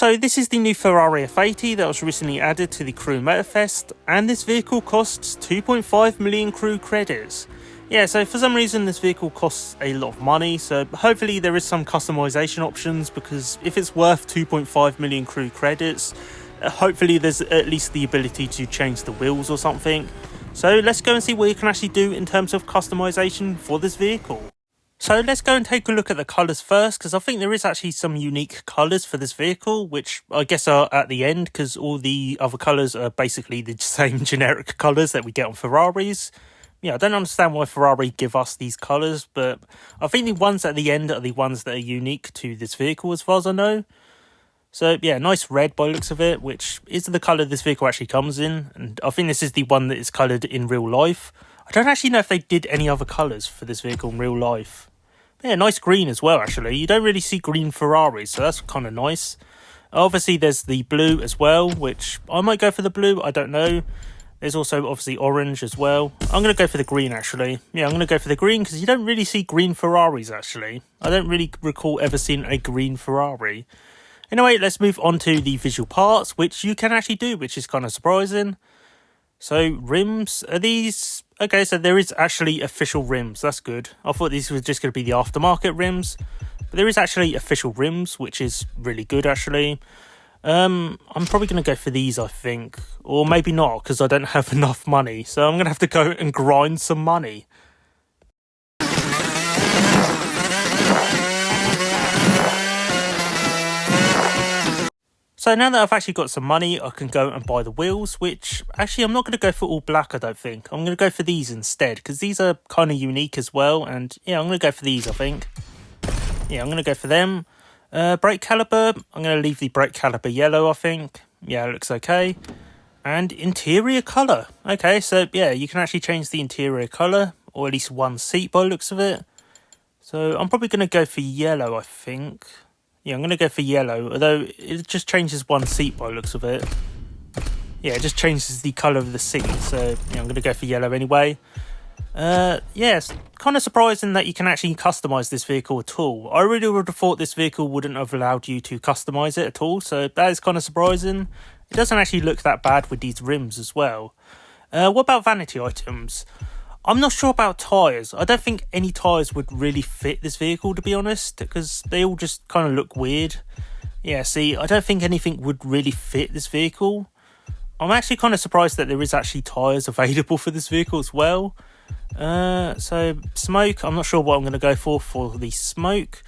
So this is the new Ferrari F80 that was recently added to the Crew Motorfest, and this vehicle costs 2.5 million crew credits. Yeah, so for some reason this vehicle costs a lot of money, so hopefully there is some customization options, because if it's worth 2.5 million crew credits, hopefully there's at least the ability to change the wheels or something. So let's go and see what you can actually do in terms of customization for this vehicle. So let's go and take a look at the colours first, because I think there is actually some unique colours for this vehicle, which I guess are at the end, because all the other colours are basically the same generic colours that we get on Ferraris. Yeah, I don't understand why Ferrari give us these colours, but I think the ones at the end are the ones that are unique to this vehicle as far as I know. So yeah, nice red by the looks of it, which is the colour this vehicle actually comes in, and I think this is the one that is coloured in real life. I don't actually know if they did any other colours for this vehicle in real life. But yeah, nice green as well actually. You don't really see green Ferraris, so that's kind of nice. Obviously there's the blue as well, which I might go for the blue, I don't know. There's also obviously orange as well. I'm going to go for the green actually. Yeah, I'm going to go for the green because you don't really see green Ferraris actually. I don't really recall ever seeing a green Ferrari. Anyway, let's move on to the visual parts, which you can actually do, which is kind of surprising. So, rims, are these... Okay, so there is actually official rims, that's good. I thought these were just going to be the aftermarket rims, but there is actually official rims, which is really good actually. I'm probably going to go for these, I think. Or maybe not, because I don't have enough money. So I'm going to have to go and grind some money. So now that I've actually got some money, I can go and buy the wheels, which actually I'm not going to go for all black, I don't think. I'm going to go for these instead, because these are kind of unique as well. And yeah, I'm going to go for these, I think. Yeah, I'm going to go for them. Brake caliper, I'm going to leave the brake caliper yellow, I think. Yeah, it looks okay. And interior colour. Okay, so yeah, you can actually change the interior colour, or at least one seat by the looks of it. So I'm probably going to go for yellow, I think. Yeah, I'm going to go for yellow, although it just changes one seat by the looks of it. Yeah, it just changes the colour of the seat, so yeah, I'm going to go for yellow anyway. Yeah, it's kind of surprising that you can actually customise this vehicle at all. I really would have thought this vehicle wouldn't have allowed you to customise it at all, so that is kind of surprising. It doesn't actually look that bad with these rims as well. What about vanity items? I'm not sure about tyres. I don't think any tyres would really fit this vehicle, to be honest, because they all just kind of look weird. Yeah, see, I don't think anything would really fit this vehicle. I'm actually kind of surprised that there is actually tyres available for this vehicle as well. So, smoke, I'm not sure what I'm going to go for the smoke.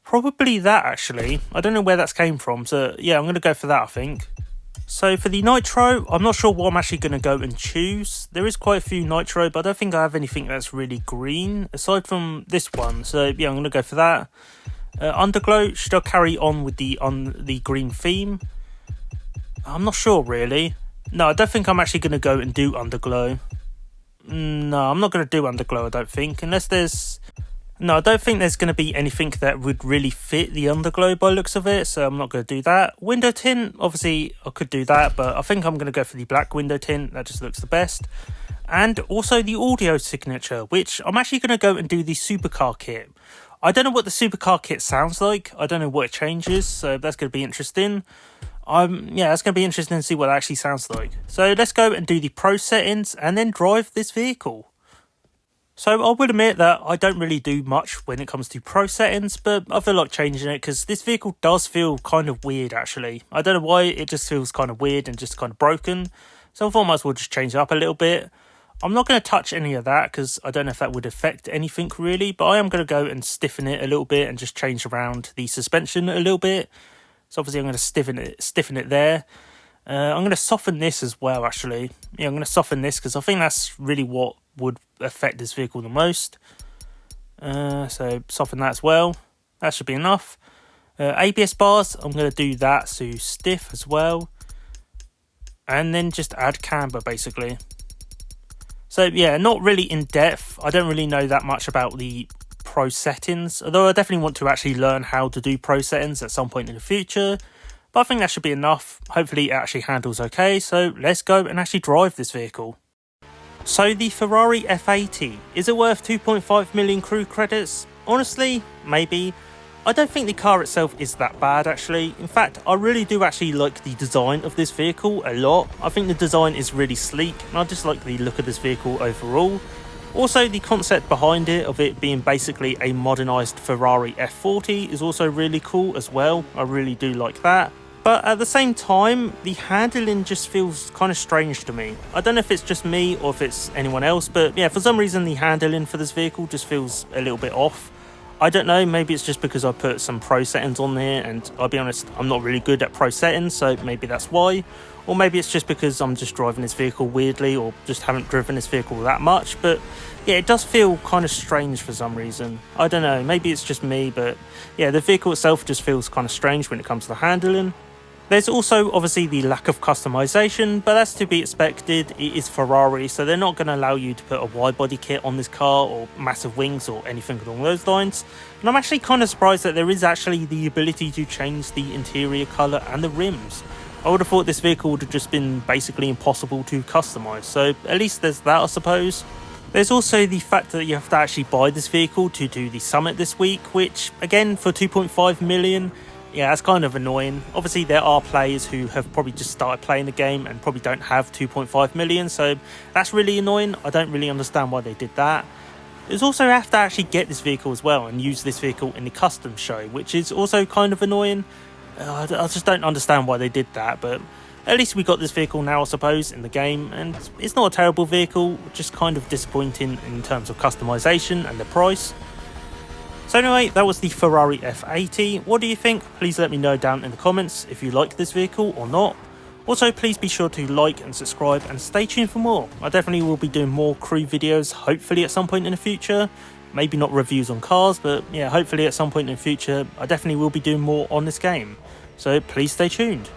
Probably that, actually. I don't know where that's came from, so yeah, I'm going to go for that, I think. So for the nitro, I'm not sure what I'm actually going to go and choose. There is quite a few nitro, but I don't think I have anything that's really green, aside from this one. So yeah, I'm going to go for that. Underglow, should I carry on with the green theme? I'm not sure, really. No, I don't think I'm actually going to go and do underglow. No, I'm not going to do underglow, I don't think, unless there's... No, I don't think there's going to be anything that would really fit the underglow by looks of it, so I'm not going to do that. Window tint, obviously I could do that, but I think I'm going to go for the black window tint. That just looks the best. And also the audio signature, which I'm actually going to go and do the supercar kit. I don't know what the supercar kit sounds like. I don't know what it changes, so that's going to be interesting. Yeah, it's going to be interesting to see what it actually sounds like. So let's go and do the pro settings and then drive this vehicle. So I will admit that I don't really do much when it comes to pro settings, but I feel like changing it because this vehicle does feel kind of weird actually. I don't know why, it just feels kind of weird and just kind of broken. So I thought I might as well just change it up a little bit. I'm not going to touch any of that because I don't know if that would affect anything really, but I am going to go and stiffen it a little bit and just change around the suspension a little bit. So obviously I'm going to stiffen it there. I'm going to soften this as well actually. Yeah, I'm going to soften this because I think that's really what would affect this vehicle the most. So soften that as well. That should be enough. ABS bars, I'm going to do that so stiff as well. And then just add camber basically. So yeah, not really in depth. I don't really know that much about the pro settings, although I definitely want to actually learn how to do pro settings at some point in the future. But I think that should be enough. Hopefully it actually handles okay. So let's go and actually drive this vehicle. So the Ferrari F80, is it worth 2.5 million crew credits? Honestly, maybe. I don't think the car itself is that bad actually. In fact, I really do actually like the design of this vehicle a lot. I think the design is really sleek and I just like the look of this vehicle overall. Also, the concept behind it, of it being basically a modernised Ferrari F40, is also really cool as well. I really do like that. But at the same time, the handling just feels kind of strange to me. I don't know if it's just me or if it's anyone else, but yeah, for some reason the handling for this vehicle just feels a little bit off. I don't know, maybe it's just because I put some pro settings on there, and I'll be honest, I'm not really good at pro settings, so maybe that's why. Or maybe it's just because I'm just driving this vehicle weirdly, or just haven't driven this vehicle that much. But yeah, it does feel kind of strange for some reason. I don't know, maybe it's just me, but yeah, the vehicle itself just feels kind of strange when it comes to the handling. There's also obviously the lack of customization, but that's to be expected. It is Ferrari, so they're not going to allow you to put a wide body kit on this car or massive wings or anything along those lines. And I'm actually kind of surprised that there is actually the ability to change the interior colour and the rims. I would have thought this vehicle would have just been basically impossible to customise, so at least there's that, I suppose. There's also the fact that you have to actually buy this vehicle to do the summit this week, which again, for 2.5 million, yeah, that's kind of annoying. Obviously, there are players who have probably just started playing the game and probably don't have 2.5 million, so that's really annoying. I don't really understand why they did that. There's also have to actually get this vehicle as well and use this vehicle in the custom show, which is also kind of annoying. I just don't understand why they did that, but at least we got this vehicle now, I suppose, in the game, and it's not a terrible vehicle, just kind of disappointing in terms of customization and the price. So anyway, that was the Ferrari F80. What do you think? Please let me know down in the comments if you like this vehicle or not. Also, please be sure to like and subscribe and stay tuned for more. I definitely will be doing more crew videos, hopefully at some point in the future. Maybe not reviews on cars, but yeah, hopefully at some point in the future, I definitely will be doing more on this game. So please stay tuned.